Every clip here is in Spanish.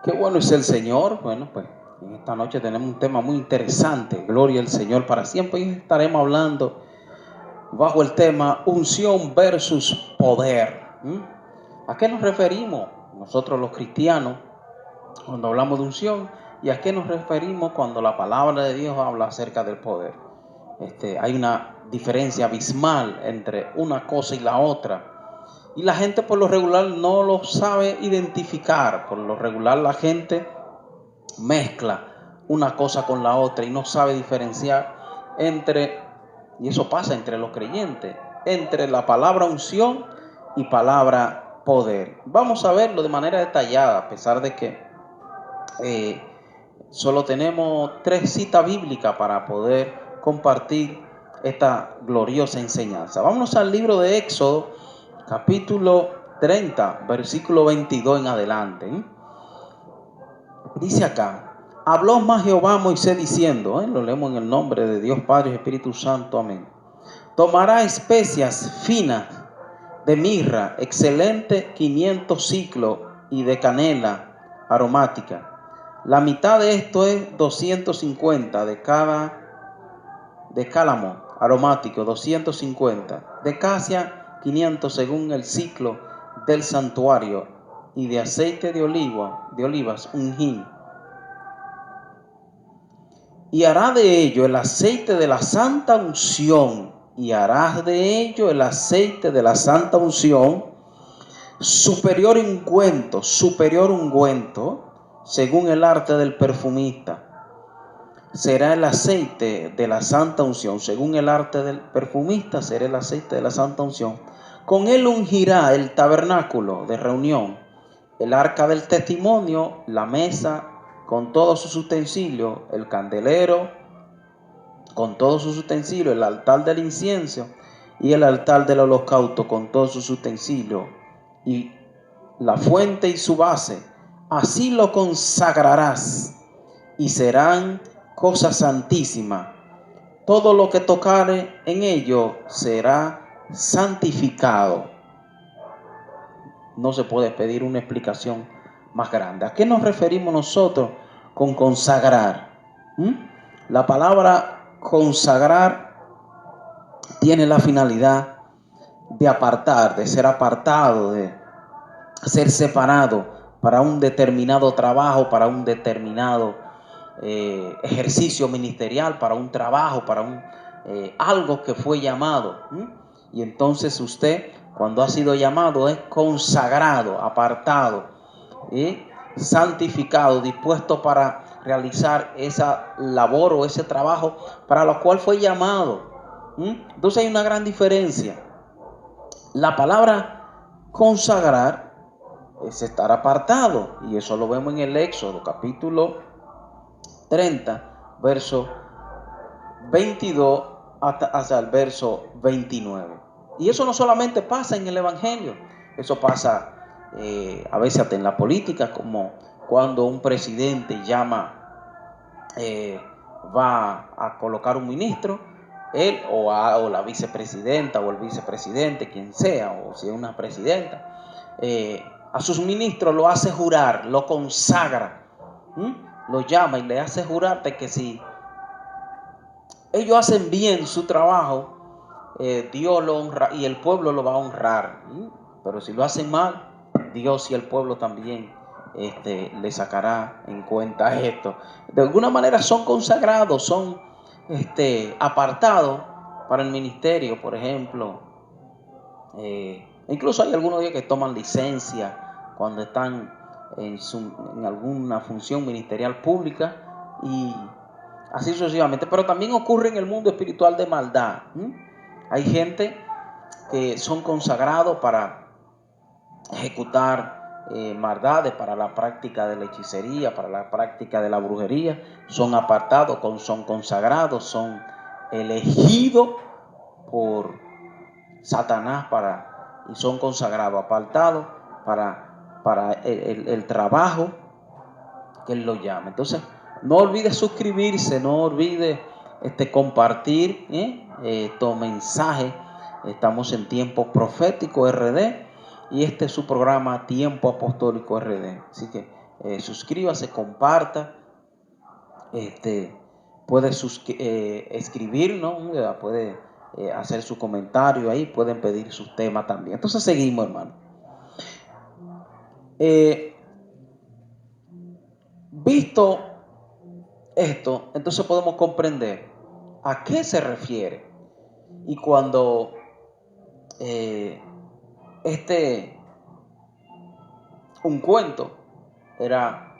Qué bueno es el Señor. Bueno, pues en esta noche tenemos un tema muy interesante. Gloria al Señor para siempre. Y estaremos hablando bajo el tema unción versus poder. ¿A qué nos referimos nosotros los cristianos cuando hablamos de unción? ¿Y a qué nos referimos cuando la palabra de Dios habla acerca del poder? Hay una diferencia abismal entre una cosa y la otra. Y la gente por lo regular no lo sabe identificar. Por lo regular la gente mezcla una cosa con la otra y no sabe diferenciar y eso pasa entre los creyentes, entre la palabra unción y palabra poder. Vamos a verlo de manera detallada, a pesar de que solo tenemos 3 citas bíblicas para poder compartir esta gloriosa enseñanza. Vámonos al libro de Éxodo, capítulo 30, versículo 22 en adelante. Dice acá: habló más Jehová a Moisés diciendo, lo leemos en el nombre de Dios Padre y Espíritu Santo, amén. Tomará especias finas de mirra, excelente 500 ciclos, y de canela aromática. La mitad de esto es 250 de cálamo aromático, 250 de casia, 500 según el ciclo del santuario, y de aceite de olivas un hin. Y hará de ello el aceite de la santa unción, superior ungüento, según el arte del perfumista. Será el aceite de la santa unción, según el arte del perfumista, será el aceite de la santa unción. Con él ungirá el tabernáculo de reunión, el arca del testimonio, la mesa con todos sus utensilios, el candelero con todos sus utensilios, el altar del incienso y el altar del holocausto con todos sus utensilios, y la fuente y su base. Así lo consagrarás y serán cosas santísimas. Todo lo que tocare en ello será santificado. No se puede pedir una explicación más grande. ¿A qué nos referimos nosotros con consagrar? La palabra consagrar tiene la finalidad de apartar, de ser apartado, de ser separado para un determinado trabajo, para un determinado ejercicio ministerial, para un trabajo, para algo que fue llamado. Y entonces usted, cuando ha sido llamado, es consagrado, apartado, santificado, dispuesto para realizar esa labor o ese trabajo para lo cual fue llamado. Entonces hay una gran diferencia. La palabra consagrar es estar apartado, y eso lo vemos en el Éxodo capítulo 30, verso 22 hasta el verso 29. Y eso no solamente pasa en el Evangelio, eso pasa a veces hasta en la política, como cuando un presidente va a colocar un ministro, él o la vicepresidenta o el vicepresidente, quien sea, o si es una presidenta, a sus ministros lo hace jurar, lo consagra, lo llama y le hace jurar de que si ellos hacen bien su trabajo, Dios lo honra y el pueblo lo va a honrar. Pero si lo hacen mal, Dios y el pueblo también le sacará en cuenta esto. De alguna manera son consagrados, son apartados para el ministerio, por ejemplo. Incluso hay algunos días que toman licencia cuando están en alguna función ministerial pública, y así sucesivamente. Pero también ocurre en el mundo espiritual de maldad. Hay gente que son consagrados para ejecutar maldades, para la práctica de la hechicería, para la práctica de la brujería. Son apartados, son consagrados, son elegidos por Satanás y son consagrados, apartados para el trabajo que él lo llama. Entonces, no olvide suscribirse, no olvide compartir estos mensajes. Estamos en Tiempo Profético RD y este es su programa Tiempo Apostólico RD. Así que suscríbase, comparta, puede escribirnos, puede hacer su comentario ahí, pueden pedir sus temas también. Entonces seguimos, hermano. Visto esto, entonces podemos comprender a qué se refiere. Y cuando ungüento era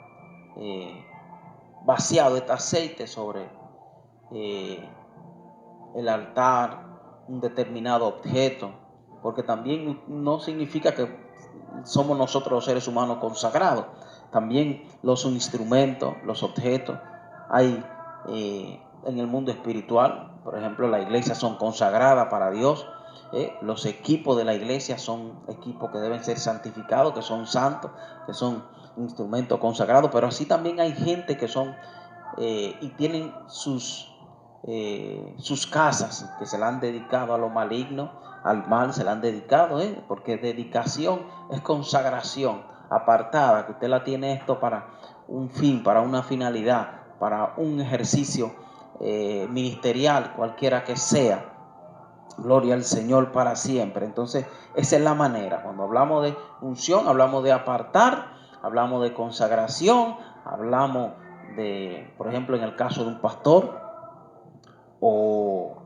vaciado, este aceite sobre el altar, un determinado objeto, porque también no significa que somos nosotros los seres humanos consagrados, también los instrumentos, los objetos, hay en el mundo espiritual, por ejemplo, las iglesias son consagradas para Dios, los equipos de la iglesia son equipos que deben ser santificados, que son santos, que son instrumentos consagrados, pero así también hay gente que son y tienen sus casas que se la han dedicado a lo maligno, al mal se la han dedicado, porque dedicación es consagración apartada, que usted la tiene esto para un fin, para una finalidad, para un ejercicio ministerial, cualquiera que sea. Gloria al Señor para siempre. Entonces esa es la manera. Cuando hablamos de unción, hablamos de apartar, hablamos de consagración, hablamos de, por ejemplo, en el caso de un pastor o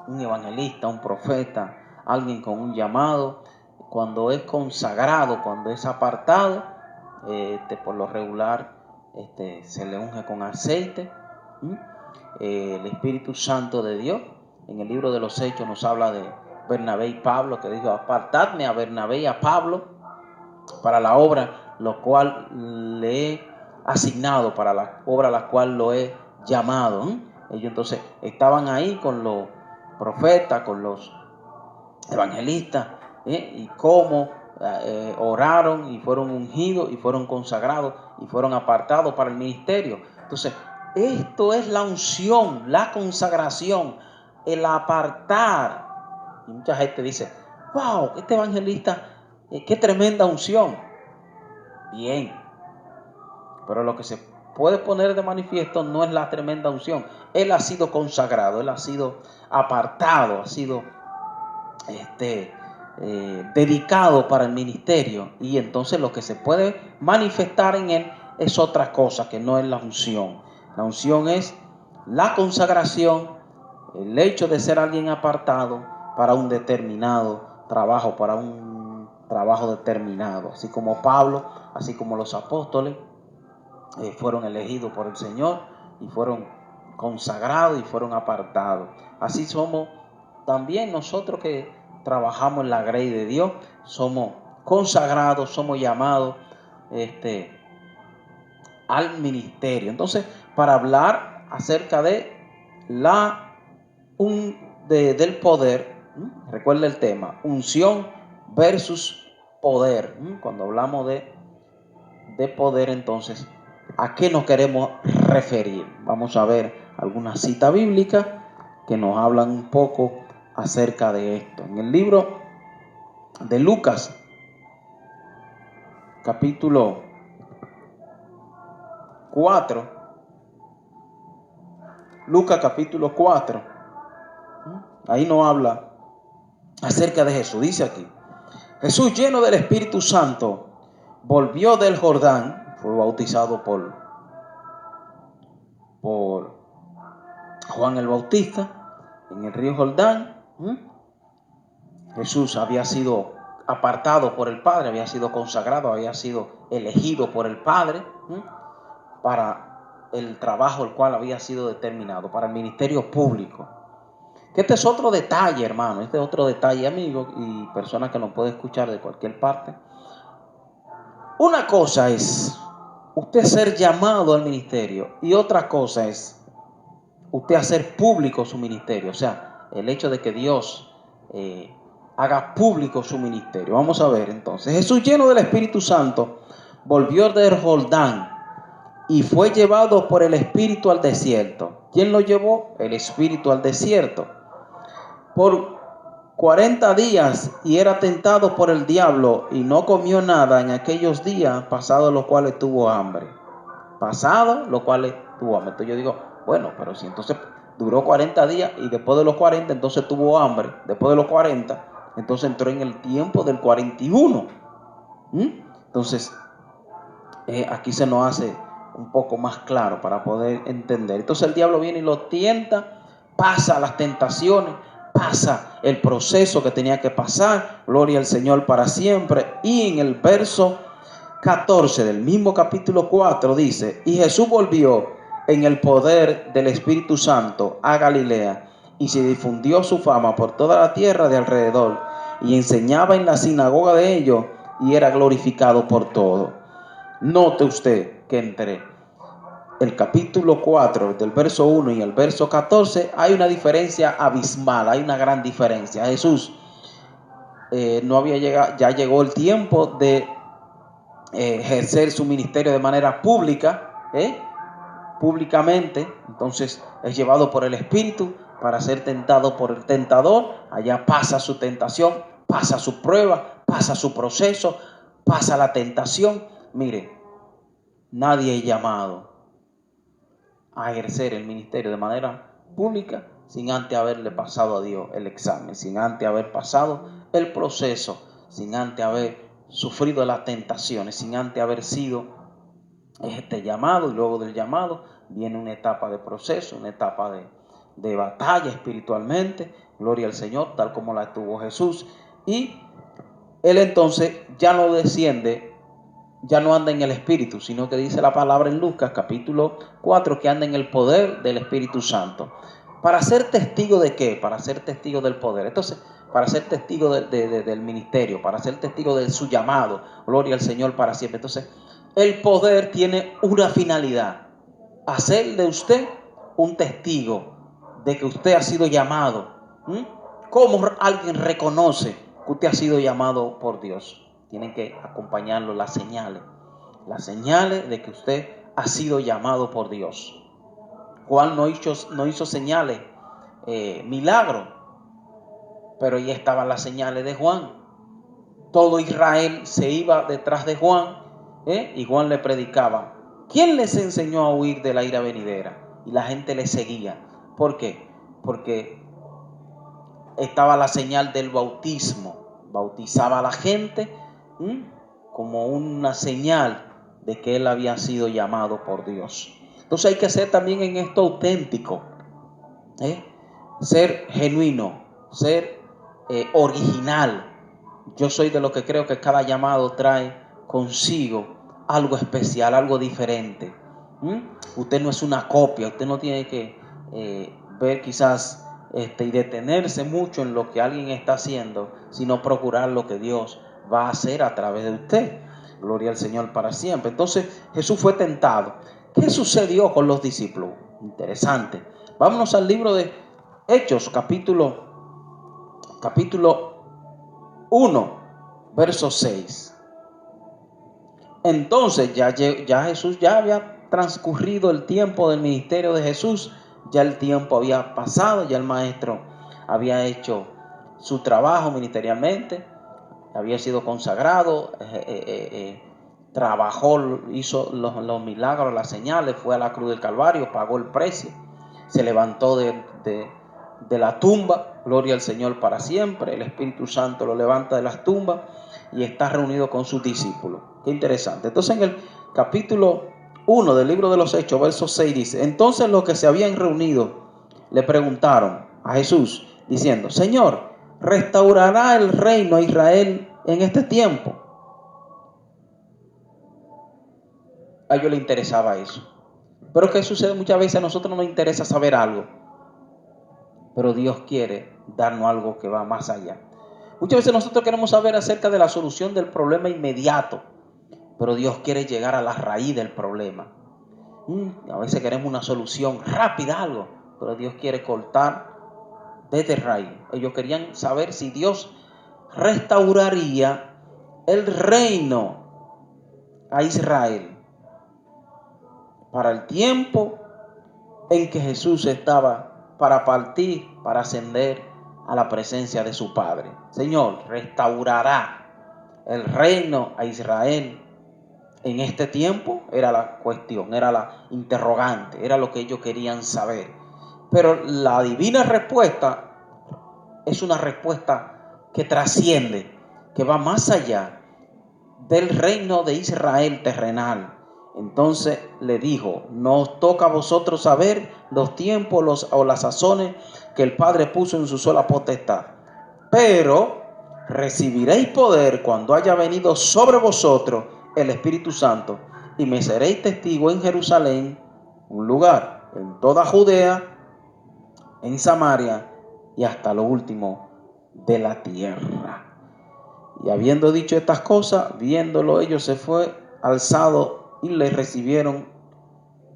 un evangelista, un profeta, alguien con un llamado, cuando es consagrado, cuando es apartado, por lo regular se le unge con aceite. El Espíritu Santo de Dios, en el libro de los Hechos nos habla de Bernabé y Pablo, que dijo: apartadme a Bernabé y a Pablo para la obra, lo cual le he asignado, para la obra a la cual lo he llamado. Ellos entonces estaban ahí con los profetas, con los evangelistas, y cómo oraron y fueron ungidos y fueron consagrados y fueron apartados para el ministerio. Entonces, esto es la unción, la consagración, el apartar. Y mucha gente dice: wow, este evangelista, qué tremenda unción. Bien, pero lo que se puede poner de manifiesto no es la tremenda unción. Él ha sido consagrado, él ha sido apartado, ha sido dedicado para el ministerio, y entonces lo que se puede manifestar en él es otra cosa que no es la unción. La unción es la consagración, el hecho de ser alguien apartado para un determinado trabajo, para un trabajo determinado, así como Pablo, así como los apóstoles fueron elegidos por el Señor y fueron consagrados y fueron apartados. Así somos también nosotros que trabajamos en la grey de Dios, somos consagrados, somos llamados al ministerio. Entonces, para hablar acerca de del poder, recuerda el tema, unción versus poder. Cuando hablamos de poder, entonces, ¿a qué nos queremos referir? Vamos a ver algunas citas bíblicas que nos hablan un poco acerca de esto. En el libro de Lucas, capítulo 4, Lucas capítulo 4, ahí nos habla acerca de Jesús. Dice aquí: Jesús, lleno del Espíritu Santo, volvió del Jordán, fue bautizado por Juan el Bautista en el río Jordán. Jesús había sido apartado por el Padre, había sido consagrado, había sido elegido por el Padre para el trabajo el cual había sido determinado, para el ministerio público. Que este es otro detalle, hermano, este es otro detalle, amigos y personas que nos pueden escuchar de cualquier parte. Una cosa es usted ser llamado al ministerio y otra cosa es usted hacer público su ministerio, o sea, el hecho de que Dios haga público su ministerio. Vamos a ver entonces. Jesús, lleno del Espíritu Santo, volvió del Jordán y fue llevado por el Espíritu al desierto. ¿Quién lo llevó? El Espíritu al desierto. 40 días y era tentado por el diablo y no comió nada en aquellos días, pasados los cuales tuvo hambre. Pasados los cuales tuvo hambre. Entonces yo digo, bueno, pero si entonces duró 40 días y después de los 40 entonces tuvo hambre, después de los 40, entonces entró en el tiempo del 41. Entonces, aquí se nos hace un poco más claro para poder entender. Entonces el diablo viene y lo tienta, pasa las tentaciones, pasa el proceso que tenía que pasar, gloria al Señor para siempre. Y en el verso 14 del mismo capítulo 4 dice, y Jesús volvió en el poder del Espíritu Santo a Galilea, y se difundió su fama por toda la tierra de alrededor, y enseñaba en la sinagoga de ellos, y era glorificado por todos. Note usted que entre el capítulo 4 del verso 1 y el verso 14 hay una diferencia abismal, hay una gran diferencia. Jesús no había llegado, ya llegó el tiempo de ejercer su ministerio de manera pública, públicamente. Entonces es llevado por el Espíritu para ser tentado por el tentador. Allá pasa su tentación, pasa su prueba, pasa su proceso, pasa la tentación. Mire, nadie es llamado a ejercer el ministerio de manera pública sin antes haberle pasado a Dios el examen, sin antes haber pasado el proceso, sin antes haber sufrido las tentaciones, sin antes haber sido llamado. Y luego del llamado viene una etapa de proceso, una etapa de batalla espiritualmente, gloria al Señor, tal como la tuvo Jesús. Y él entonces ya no desciende, ya no anda en el Espíritu, sino que dice la palabra en Lucas capítulo 4 que anda en el poder del Espíritu Santo. ¿Para ser testigo de qué? Para ser testigo del poder. Entonces, para ser testigo del ministerio, para ser testigo de su llamado, gloria al Señor para siempre. Entonces, el poder tiene una finalidad: hacer de usted un testigo de que usted ha sido llamado. ¿Cómo alguien reconoce que usted ha sido llamado por Dios? Tienen que acompañarlo las señales de que usted ha sido llamado por Dios. Juan no hizo señales, milagros, pero ya estaban las señales de Juan. Todo Israel se iba detrás de Juan, y Juan le predicaba. ¿Quién les enseñó a huir de la ira venidera? Y la gente le seguía. ¿Por qué? Porque estaba la señal del bautismo. Bautizaba a la gente como una señal de que él había sido llamado por Dios. Entonces hay que ser también en esto auténtico, ser genuino, ser original. Yo soy de los que creo que cada llamado trae consigo algo especial, algo diferente. Usted no es una copia, usted no tiene que ver quizás y detenerse mucho en lo que alguien está haciendo, sino procurar lo que Dios va a hacer a través de usted. Gloria al Señor para siempre. Entonces Jesús fue tentado. ¿Qué sucedió con los discípulos? Interesante. Vámonos al libro de Hechos, capítulo 1, verso 6. Entonces ya Jesús, ya había transcurrido el tiempo del ministerio de Jesús, ya el tiempo había pasado, ya el maestro había hecho su trabajo ministerialmente, había sido consagrado, trabajó, hizo los milagros, las señales, fue a la cruz del Calvario, pagó el precio, se levantó de la tumba, gloria al Señor para siempre. El Espíritu Santo lo levanta de las tumbas y está reunido con sus discípulos. Qué interesante. Entonces en el capítulo 1 del libro de los Hechos, verso 6 dice: entonces los que se habían reunido le preguntaron a Jesús diciendo: Señor, ¿restaurará el reino a Israel en este tiempo? A ellos les interesaba eso. Pero ¿qué sucede? Muchas veces a nosotros nos interesa saber algo, pero Dios quiere darnos algo que va más allá. Muchas veces nosotros queremos saber acerca de la solución del problema inmediato, pero Dios quiere llegar a la raíz del problema. A veces queremos una solución rápida, algo, pero Dios quiere cortar desde raíz. Ellos querían saber si Dios restauraría el reino a Israel para el tiempo en que Jesús estaba para partir, para ascender a la presencia de su Padre. Señor, restaurará el reino a Israel en este tiempo. Era la cuestión, era la interrogante, era lo que ellos querían saber. Pero la divina respuesta es una respuesta que trasciende, que va más allá del reino de Israel terrenal. Entonces le dijo: no os toca a vosotros saber los tiempos o las sazones que el Padre puso en su sola potestad, pero recibiréis poder cuando haya venido sobre vosotros el Espíritu Santo, y me seréis testigo en Jerusalén, un lugar, en toda Judea, en Samaria y hasta lo último de la tierra. Y habiendo dicho estas cosas, viéndolo ellos, se fue alzado y le recibieron,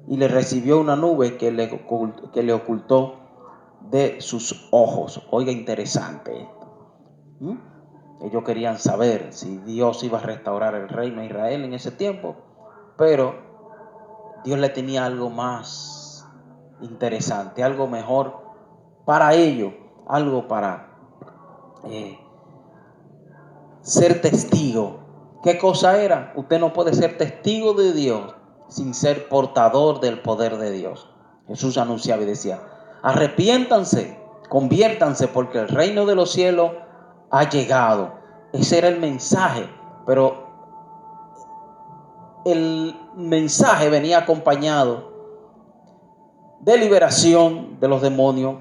y le recibió una nube que le ocultó de sus ojos. Oiga, interesante esto. Ellos querían saber si Dios iba a restaurar el reino de Israel en ese tiempo, pero Dios le tenía algo más interesante, algo mejor para ellos, algo para ser testigo. ¿Qué cosa era? Usted no puede ser testigo de Dios sin ser portador del poder de Dios. Jesús anunciaba y decía: arrepiéntanse, conviértanse, porque el reino de los cielos ha llegado. Ese era el mensaje, pero el mensaje venía acompañado de liberación de los demonios,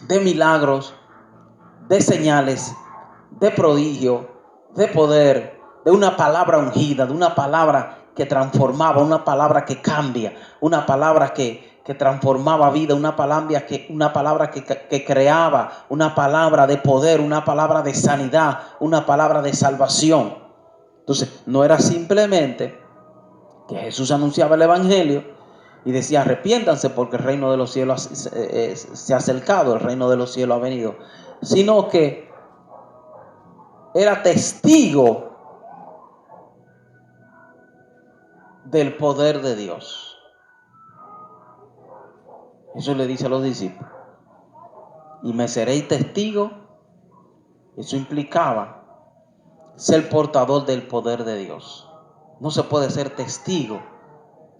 de milagros, de señales, de prodigio, de poder, de una palabra ungida, de una palabra que transformaba, una palabra que cambia, una palabra que transformaba vida, una palabra que creaba, una palabra de poder, una palabra de sanidad, una palabra de salvación. Entonces, no era simplemente que Jesús anunciaba el evangelio y decía: arrepiéntanse porque el reino de los cielos se ha acercado, el reino de los cielos ha venido, sino que era testigo del poder de Dios. Eso le dice a los discípulos: y me seréis testigo. Eso implicaba ser portador del poder de Dios. No se puede ser testigo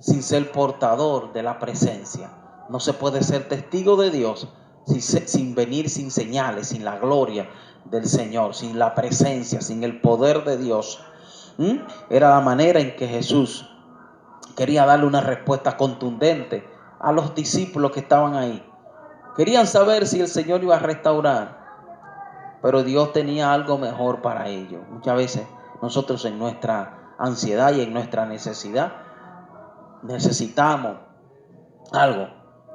sin ser portador de la presencia. No se puede ser testigo de Dios sin venir sin señales, sin la gloria del Señor, sin la presencia, sin el poder de Dios. Era la manera en que Jesús quería darle una respuesta contundente a los discípulos que estaban ahí. Querían saber si el Señor iba a restaurar, pero Dios tenía algo mejor para ellos. Muchas veces nosotros, en nuestra ansiedad y en nuestra necesidad, necesitamos algo,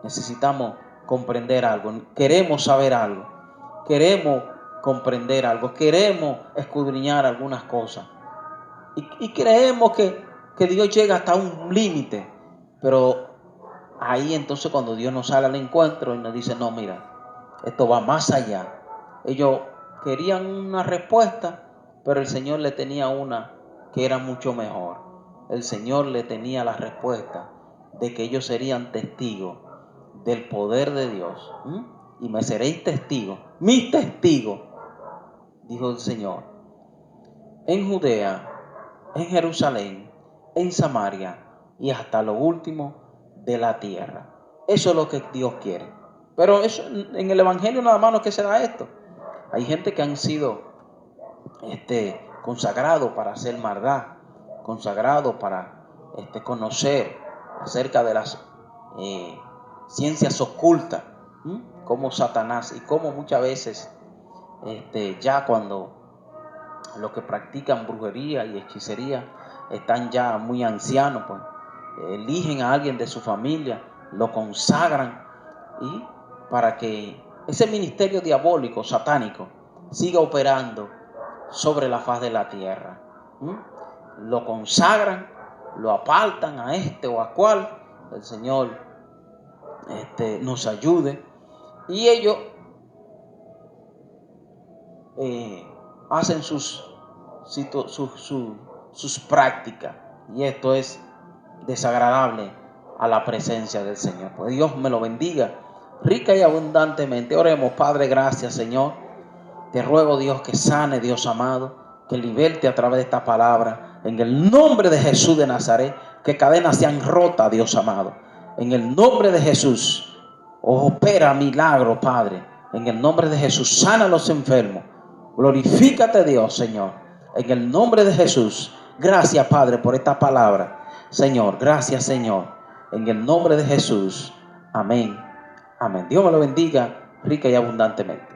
necesitamos comprender algo, queremos saber algo, queremos comprender algo, queremos escudriñar algunas cosas y creemos que Dios llega hasta un límite, pero ahí entonces cuando Dios nos sale al encuentro y nos dice: no, mira, esto va más allá. Ellos querían una respuesta, pero el Señor le tenía una que era mucho mejor. El Señor le tenía la respuesta de que ellos serían testigos del poder de Dios. Y me seréis testigos, mis testigos, dijo el Señor, en Judea, en Jerusalén, en Samaria y hasta lo último de la tierra. Eso es lo que Dios quiere. Pero eso, en el evangelio nada más no es que se da esto. Hay gente que han sido consagrados para hacer maldad, consagrados para conocer acerca de las ciencias ocultas, como Satanás, y como muchas veces ya cuando los que practican brujería y hechicería están ya muy ancianos, pues eligen a alguien de su familia, lo consagran, y para que ese ministerio diabólico, satánico, siga operando sobre la faz de la tierra. Lo consagran, lo apartan a este o a cual. El Señor nos ayude. Y ellos hacen sus prácticas, y esto es desagradable a la presencia del Señor. Pues Dios me lo bendiga rica y abundantemente. Oremos, Padre, gracias, Señor. Te ruego, Dios, que sane, Dios amado, que liberte a través de esta palabra. En el nombre de Jesús de Nazaret, que cadenas sean rotas, Dios amado. En el nombre de Jesús, opera milagro, Padre. En el nombre de Jesús, sana a los enfermos. Glorifícate, Dios, Señor. En el nombre de Jesús. Gracias, Padre, por esta palabra. Señor, gracias, Señor. En el nombre de Jesús. Amén. Amén. Dios me lo bendiga rica y abundantemente.